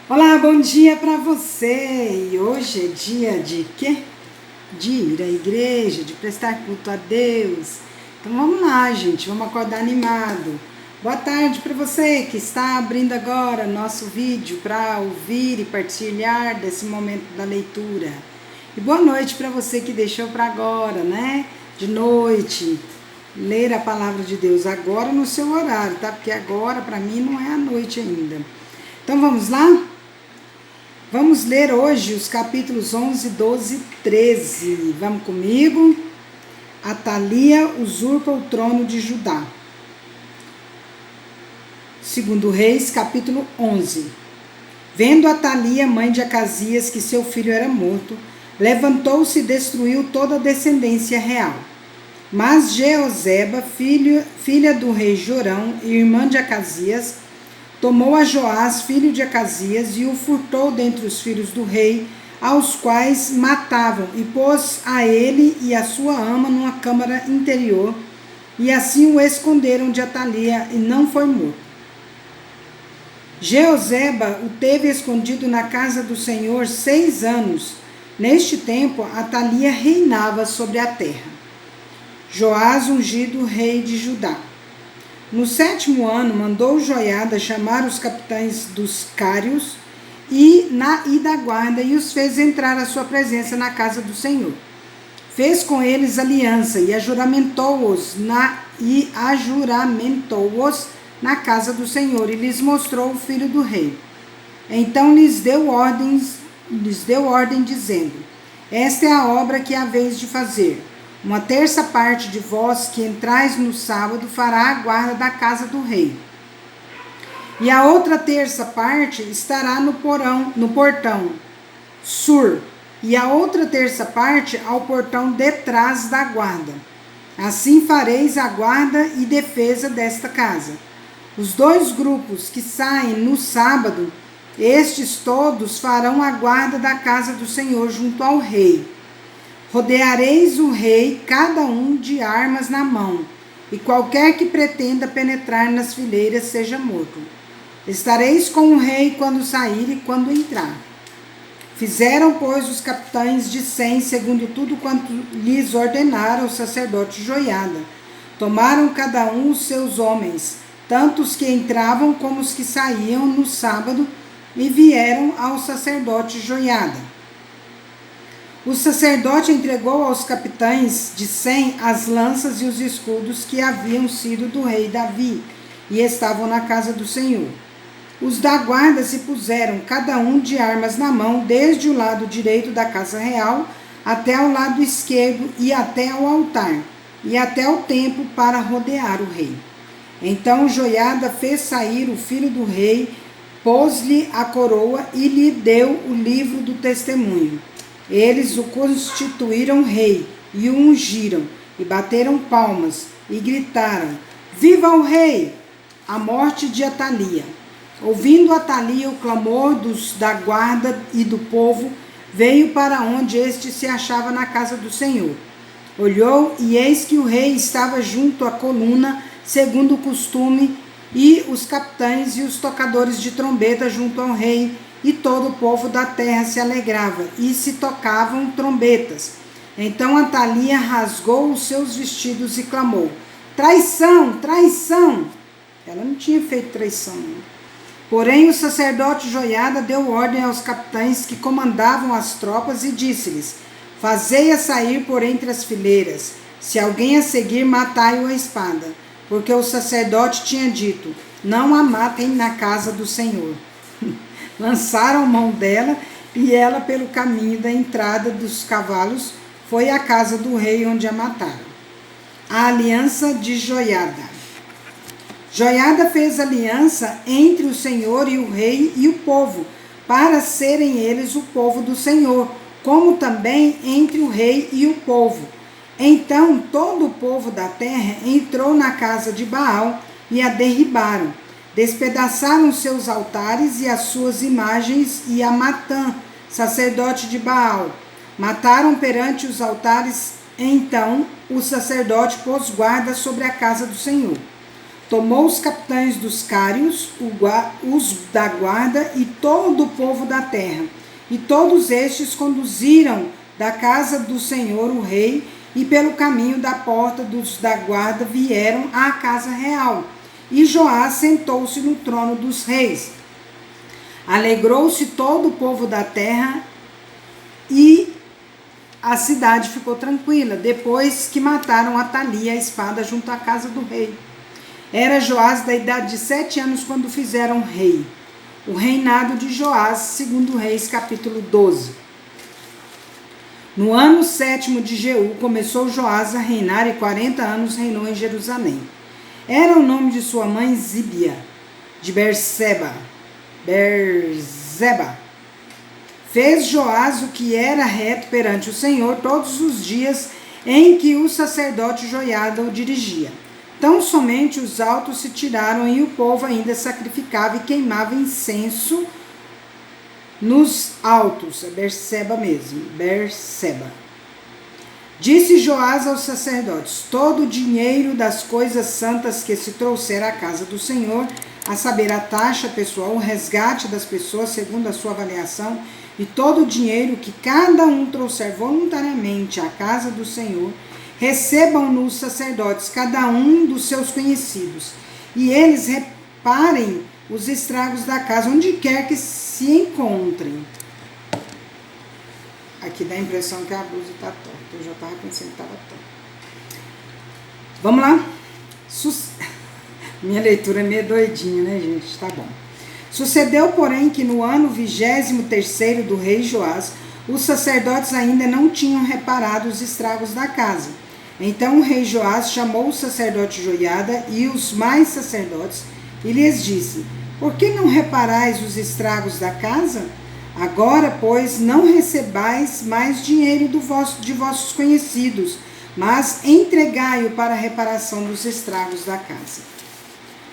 Olá, bom dia para você! E hoje é dia de quê? De ir à igreja, de prestar culto a Deus. Então vamos lá, gente, vamos acordar animado. Boa tarde para você que está abrindo agora nosso vídeo para ouvir e partilhar desse momento da leitura. E boa noite para você que deixou para agora, né? De noite, ler a palavra de Deus agora no seu horário, tá? Porque agora para mim não é a noite ainda. Então vamos lá? Vamos ler hoje os capítulos 11, 12 e 13. Vamos comigo? Atalia usurpa o trono de Judá. Segundo Reis, capítulo 11. Vendo Atalia, mãe de Acasias, que seu filho era morto, levantou-se e destruiu toda a descendência real. Mas Jeozeba, filha do rei Jorão e irmã de Acasias, tomou a Joás, filho de Acasias, e o furtou dentre os filhos do rei, aos quais matavam, e pôs a ele e a sua ama numa câmara interior, e assim o esconderam de Atalia, e não foi morto. Jeozeba o teve escondido na casa do Senhor 6 anos. Neste tempo, Atalia reinava sobre a terra. Joás ungido rei de Judá. No 7º ano, mandou Joiada chamar os capitães dos cários e da guarda e os fez entrar à sua presença na casa do Senhor. Fez com eles aliança e ajuramentou-os na casa do Senhor e lhes mostrou o filho do rei. Então lhes deu ordem dizendo: esta é a obra que haveis de fazer. 1/3 parte de vós que entrais no sábado fará a guarda da casa do rei. E a outra 1/3 parte estará no portão sur, e a outra 1/3 parte ao portão detrás da guarda. Assim fareis a guarda e defesa desta casa. Os 2 grupos que saem no sábado, estes todos farão a guarda da casa do Senhor junto ao rei. Rodeareis o rei, cada um de armas na mão, e qualquer que pretenda penetrar nas fileiras seja morto. Estareis com o rei quando sair e quando entrar. Fizeram, pois, os capitães de 100, segundo tudo quanto lhes ordenara o sacerdote Joiada. Tomaram cada um os seus homens, tanto os que entravam como os que saíam no sábado, e vieram ao sacerdote Joiada. O sacerdote entregou aos capitães de 100 as lanças e os escudos que haviam sido do rei Davi e estavam na casa do Senhor. Os da guarda se puseram, cada um de armas na mão, desde o lado direito da casa real até ao lado esquerdo e até ao altar, e até o templo para rodear o rei. Então Joiada fez sair o filho do rei, pôs-lhe a coroa e lhe deu o livro do testemunho. Eles o constituíram rei e o ungiram, e bateram palmas, e gritaram: viva o rei! A morte de Atalia. Ouvindo Atalia o clamor da guarda e do povo, veio para onde este se achava na casa do Senhor. Olhou, e eis que o rei estava junto à coluna, segundo o costume, e os capitães e os tocadores de trombeta junto ao rei, e todo o povo da terra se alegrava, e se tocavam trombetas. Então Atalia rasgou os seus vestidos e clamou: traição, traição! Ela não tinha feito traição. Porém o sacerdote Joiada deu ordem aos capitães que comandavam as tropas e disse-lhes: fazei-a sair por entre as fileiras. Se alguém a seguir, matai-o à espada. Porque o sacerdote tinha dito: não a matem na casa do Senhor. Lançaram mão dela, e ela, pelo caminho da entrada dos cavalos, foi à casa do rei, onde a mataram. A aliança de Joiada. Joiada fez aliança entre o Senhor e o rei e o povo, para serem eles o povo do Senhor, como também entre o rei e o povo. Então todo o povo da terra entrou na casa de Baal e a derribaram. Despedaçaram seus altares e as suas imagens, e a Matã, sacerdote de Baal. Mataram perante os altares. Então o sacerdote pôs guarda sobre a casa do Senhor. tomou os capitães dos cários, os da guarda e todo o povo da terra. E todos estes conduziram da casa do Senhor o rei, e pelo caminho da porta dos da guarda vieram à casa real. E Joás sentou-se no trono dos reis. Alegrou-se todo o povo da terra, e a cidade ficou tranquila, depois que mataram Atalia a espada junto à casa do rei. Era Joás da idade de 7 anos quando fizeram rei. O reinado de Joás, segundo Reis, capítulo 12. No ano 7º de Jeú, começou Joás a reinar, e 40 anos reinou em Jerusalém. Era o nome de sua mãe Zíbia, de Berseba. Fez Joás o que era reto perante o Senhor todos os dias em que o sacerdote Joiada o dirigia. Tão somente os altos se tiraram, e o povo ainda sacrificava e queimava incenso nos altos. É Berseba mesmo, Berseba. Disse Joás aos sacerdotes: todo o dinheiro das coisas santas que se trouxer à casa do Senhor, a saber, a taxa pessoal, o resgate das pessoas segundo a sua avaliação, e todo o dinheiro que cada um trouxer voluntariamente à casa do Senhor, recebam-no os sacerdotes, cada um dos seus conhecidos, e eles reparem os estragos da casa, onde quer que se encontrem. Aqui dá a impressão que a blusa está torta, eu já estava pensando que estava torta. Vamos lá? Minha leitura é meio doidinha, né, gente? Tá bom. Sucedeu, porém, que no ano 23º do rei Joás, os sacerdotes ainda não tinham reparado os estragos da casa. Então o rei Joás chamou o sacerdote Joiada e os mais sacerdotes e lhes disse: por que não reparais os estragos da casa? Agora, pois, não recebais mais dinheiro de vossos conhecidos, mas entregai-o para a reparação dos estragos da casa.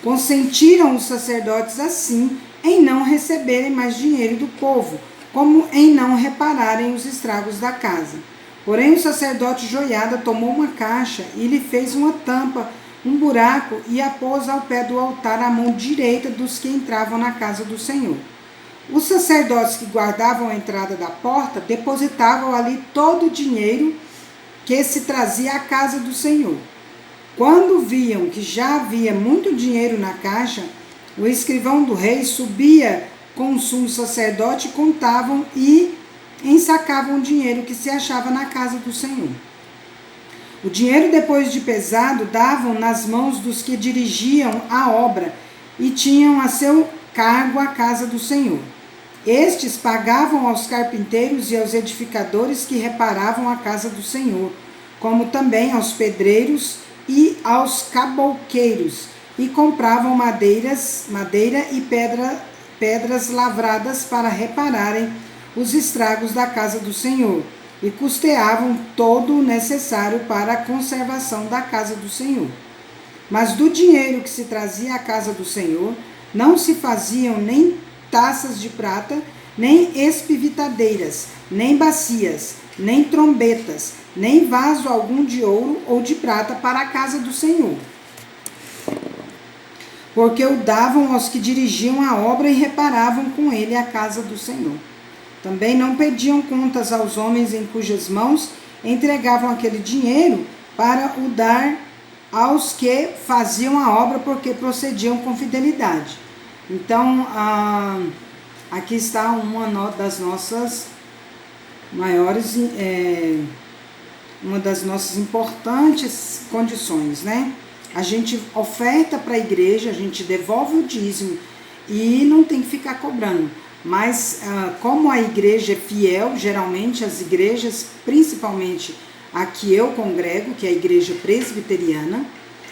Consentiram os sacerdotes assim em não receberem mais dinheiro do povo, como em não repararem os estragos da casa. Porém, o sacerdote Joiada tomou uma caixa e lhe fez uma tampa, um buraco, e a pôs ao pé do altar à mão direita dos que entravam na casa do Senhor. Os sacerdotes que guardavam a entrada da porta depositavam ali todo o dinheiro que se trazia à casa do Senhor. Quando viam que já havia muito dinheiro na caixa, o escrivão do rei subia com o sumo sacerdote, contavam e ensacavam o dinheiro que se achava na casa do Senhor. O dinheiro, depois de pesado, davam nas mãos dos que dirigiam a obra e tinham a seu cargo a casa do Senhor. Estes pagavam aos carpinteiros e aos edificadores que reparavam a casa do Senhor, como também aos pedreiros e aos cabouqueiros, e compravam madeira e pedras lavradas para repararem os estragos da casa do Senhor, e custeavam todo o necessário para a conservação da casa do Senhor. Mas do dinheiro que se trazia à casa do Senhor, não se faziam nem taças de prata, nem espivitadeiras, nem bacias, nem trombetas, nem vaso algum de ouro ou de prata para a casa do Senhor, porque o davam aos que dirigiam a obra e reparavam com ele a casa do Senhor. Também não pediam contas aos homens em cujas mãos entregavam aquele dinheiro para o dar aos que faziam a obra, porque procediam com fidelidade. Então, aqui está uma das nossas maiores, uma das nossas importantes condições, né? A gente oferta para a igreja, a gente devolve o dízimo e não tem que ficar cobrando. Mas como a igreja é fiel, geralmente as igrejas, principalmente a que eu congrego, que é a igreja presbiteriana,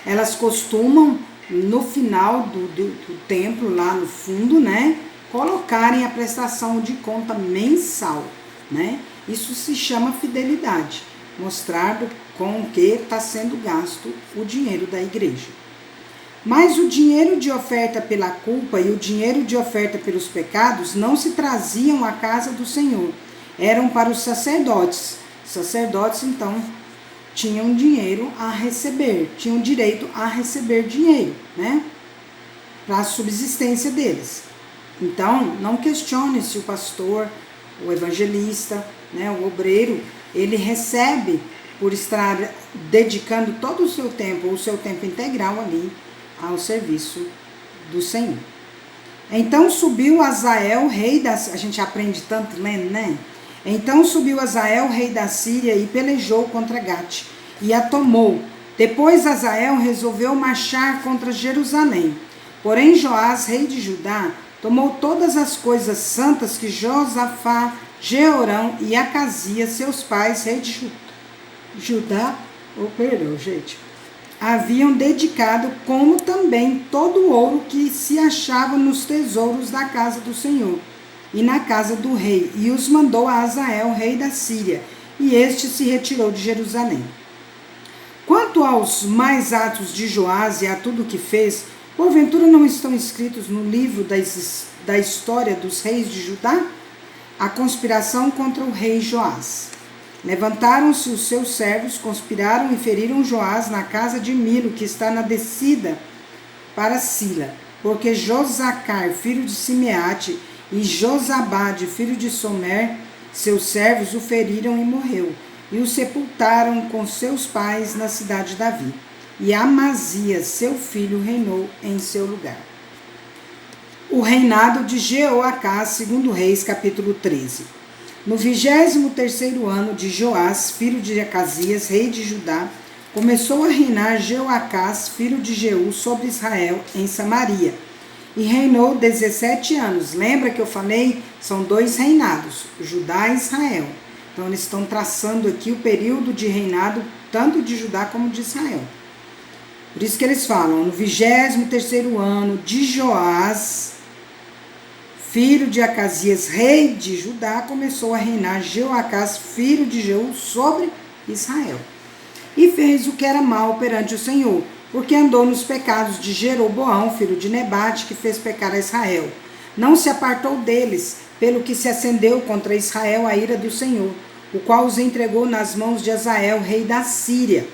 elas costumam, no final do templo, lá no fundo, né, colocarem a prestação de conta mensal, né? Isso se chama fidelidade, mostrar com o que está sendo gasto o dinheiro da igreja. Mas o dinheiro de oferta pela culpa e o dinheiro de oferta pelos pecados não se traziam à casa do Senhor, eram para os sacerdotes. Sacerdotes, então, tinham dinheiro a receber, tinham direito a receber dinheiro, né? Para a subsistência deles. Então, não questione se o pastor, o evangelista, né, o obreiro, ele recebe por estar dedicando todo o seu tempo, ou o seu tempo integral ali, ao serviço do Senhor. Então subiu Azael, rei da... A gente aprende tanto lendo, né? Então subiu Azael, rei da Síria, e pelejou contra Gate, e a tomou. Depois Azael resolveu marchar contra Jerusalém. Porém Joás, rei de Judá, tomou todas as coisas santas que Josafá, Jeorão e Acasias, seus pais, rei de Judá, haviam dedicado, como também todo o ouro que se achava nos tesouros da casa do Senhor e na casa do rei, e os mandou a Azael, rei da Síria, e este se retirou de Jerusalém. Quanto aos mais atos de Joás e a tudo o que fez, porventura não estão escritos no livro da história dos reis de Judá? A conspiração contra o rei Joás. Levantaram-se os seus servos, conspiraram e feriram Joás na casa de Milo, que está na descida para Sila, porque Josacar, filho de Simeate, e Josabade, filho de Somer, seus servos, o feriram e morreu, e o sepultaram com seus pais na cidade de Davi. E Amazias, seu filho, reinou em seu lugar. O reinado de Jeoacás, segundo Reis, capítulo 13. No 23º ano de Joás, filho de Acasias, rei de Judá, começou a reinar Jeoacás, filho de Jeú, sobre Israel, em Samaria, e reinou 17 anos. Lembra que eu falei? São 2 reinados, Judá e Israel. Então, eles estão traçando aqui o período de reinado, tanto de Judá como de Israel. Por isso que eles falam, no 23º ano de Joás, filho de Acasias, rei de Judá, começou a reinar Jeoacás, filho de Jeú, sobre Israel. E fez o que era mal perante o Senhor, porque andou nos pecados de Jeroboão, filho de Nebate, que fez pecar a Israel. Não se apartou deles, pelo que se acendeu contra Israel a ira do Senhor, o qual os entregou nas mãos de Azael, rei da Síria,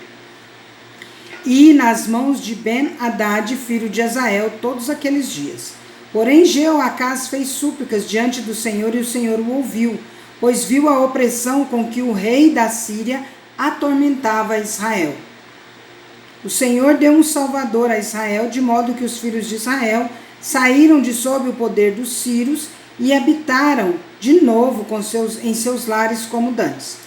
e nas mãos de Ben-Hadad, filho de Azael, todos aqueles dias. Porém, Jeoacás fez súplicas diante do Senhor, e o Senhor o ouviu, pois viu a opressão com que o rei da Síria atormentava Israel. O Senhor deu um salvador a Israel, de modo que os filhos de Israel saíram de sob o poder dos sírios e habitaram de novo em seus lares como dantes.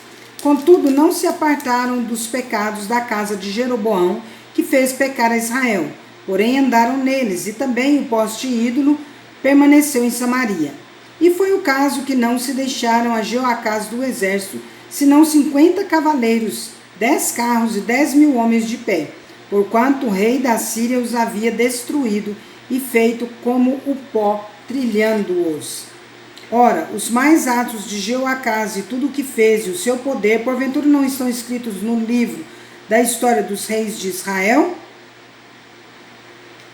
Contudo, não se apartaram dos pecados da casa de Jeroboão, que fez pecar a Israel, porém andaram neles, e também o poste ídolo permaneceu em Samaria. E foi o caso que não se deixaram a Jeoacás do exército, senão 50 cavaleiros, 10 carros e 10.000 homens de pé, porquanto o rei da Síria os havia destruído e feito como o pó, trilhando-os. Ora, os mais atos de Jeoacás e tudo o que fez e o seu poder, porventura não estão escritos no livro da história dos reis de Israel?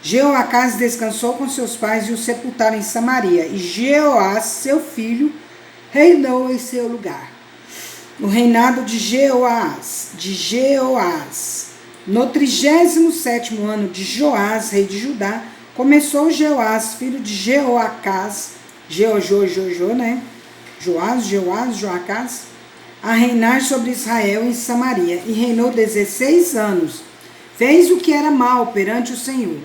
Jeoacás descansou com seus pais e o sepultaram em Samaria, e Jeoás, seu filho, reinou em seu lugar. O reinado de Jeoás. No 37º ano de Joás, rei de Judá, começou Jeoás, filho de Jeoacás, Joacás, a reinar sobre Israel em Samaria, e reinou 16 anos. Fez o que era mal perante o Senhor.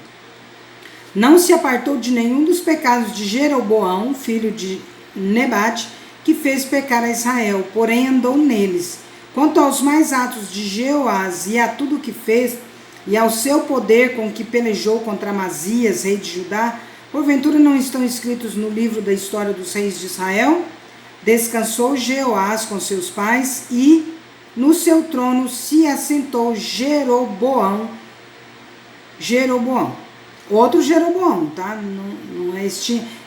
Não se apartou de nenhum dos pecados de Jeroboão, filho de Nebate, que fez pecar a Israel, porém andou neles. Quanto aos mais atos de Jeoás e a tudo o que fez, e ao seu poder com que pelejou contra Amazias, rei de Judá, porventura não estão escritos no livro da história dos reis de Israel? Descansou Jeoás com seus pais, e no seu trono se assentou Jeroboão. Outro Jeroboão, tá? Não é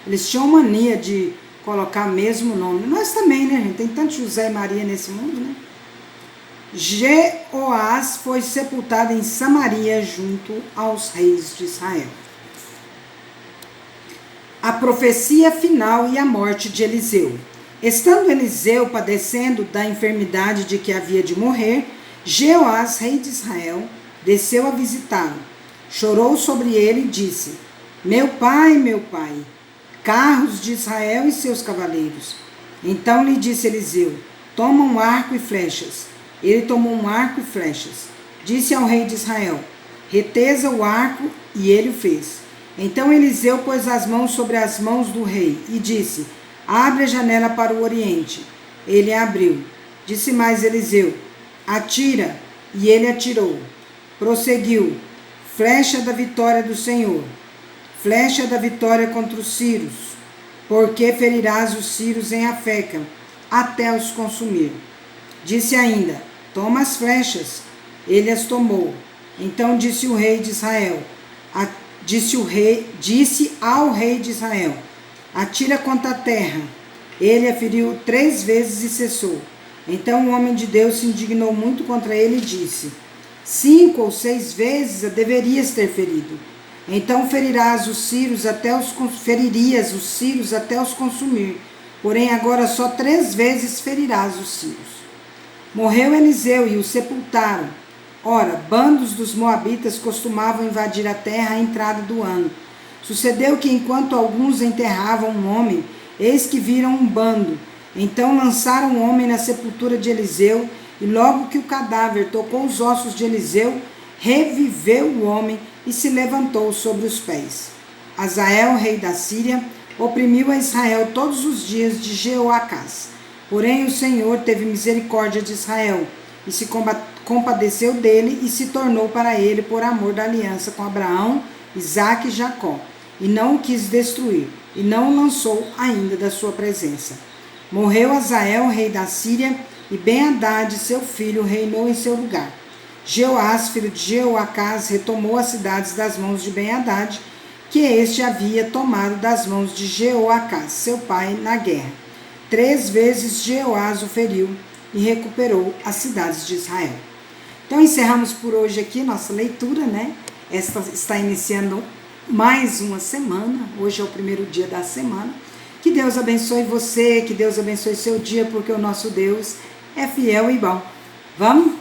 eles tinham mania de colocar mesmo nome. Nós também, né, gente? Tem tanto José e Maria nesse mundo, né? Jeoás foi sepultado em Samaria junto aos reis de Israel. A profecia final e a morte de Eliseu. Estando Eliseu padecendo da enfermidade de que havia de morrer, Jeoás, rei de Israel, desceu a visitá-lo, chorou sobre ele e disse: meu pai, carros de Israel e seus cavaleiros. Então lhe disse Eliseu: toma um arco e flechas. Ele tomou um arco e flechas. Disse ao rei de Israel: reteza o arco, e ele o fez. Então Eliseu pôs as mãos sobre as mãos do rei e disse: abre a janela para o oriente. Ele a abriu. Disse mais Eliseu: atira, e ele atirou. Prosseguiu: flecha da vitória do Senhor, flecha da vitória contra os sírios, porque ferirás os sírios em Afeca, até os consumir. Disse ainda: toma as flechas. Ele as tomou. Então disse ao rei de Israel: atira contra a terra. Ele a feriu 3 vezes e cessou. Então o homem de Deus se indignou muito contra ele e disse: 5 ou 6 vezes a deverias ter ferido. Então feririas os sírios até os consumir. Porém agora só 3 vezes ferirás os sírios. Morreu Eliseu e o sepultaram. Ora, bandos dos moabitas costumavam invadir a terra à entrada do ano. Sucedeu que, enquanto alguns enterravam um homem, eis que viram um bando. Então lançaram o homem na sepultura de Eliseu, e logo que o cadáver tocou os ossos de Eliseu, reviveu o homem e se levantou sobre os pés. Hazael, rei da Síria, oprimiu a Israel todos os dias de Jeoacás. Porém o Senhor teve misericórdia de Israel, e se compadeceu dele, e se tornou para ele por amor da aliança com Abraão, Isaque e Jacó, e não o quis destruir, e não o lançou ainda da sua presença. Morreu Hazael, rei da Síria, e Ben-Hadad, seu filho, reinou em seu lugar. Jeoás, filho de Jeoacás, retomou as cidades das mãos de Ben-Hadad, que este havia tomado das mãos de Jeoacás, seu pai, na guerra. 3 vezes Jeoás o feriu e recuperou as cidades de Israel. Então encerramos por hoje aqui nossa leitura, né? Esta está iniciando mais uma semana, hoje é o primeiro dia da semana. Que Deus abençoe você, que Deus abençoe seu dia, porque o nosso Deus é fiel e bom. Vamos?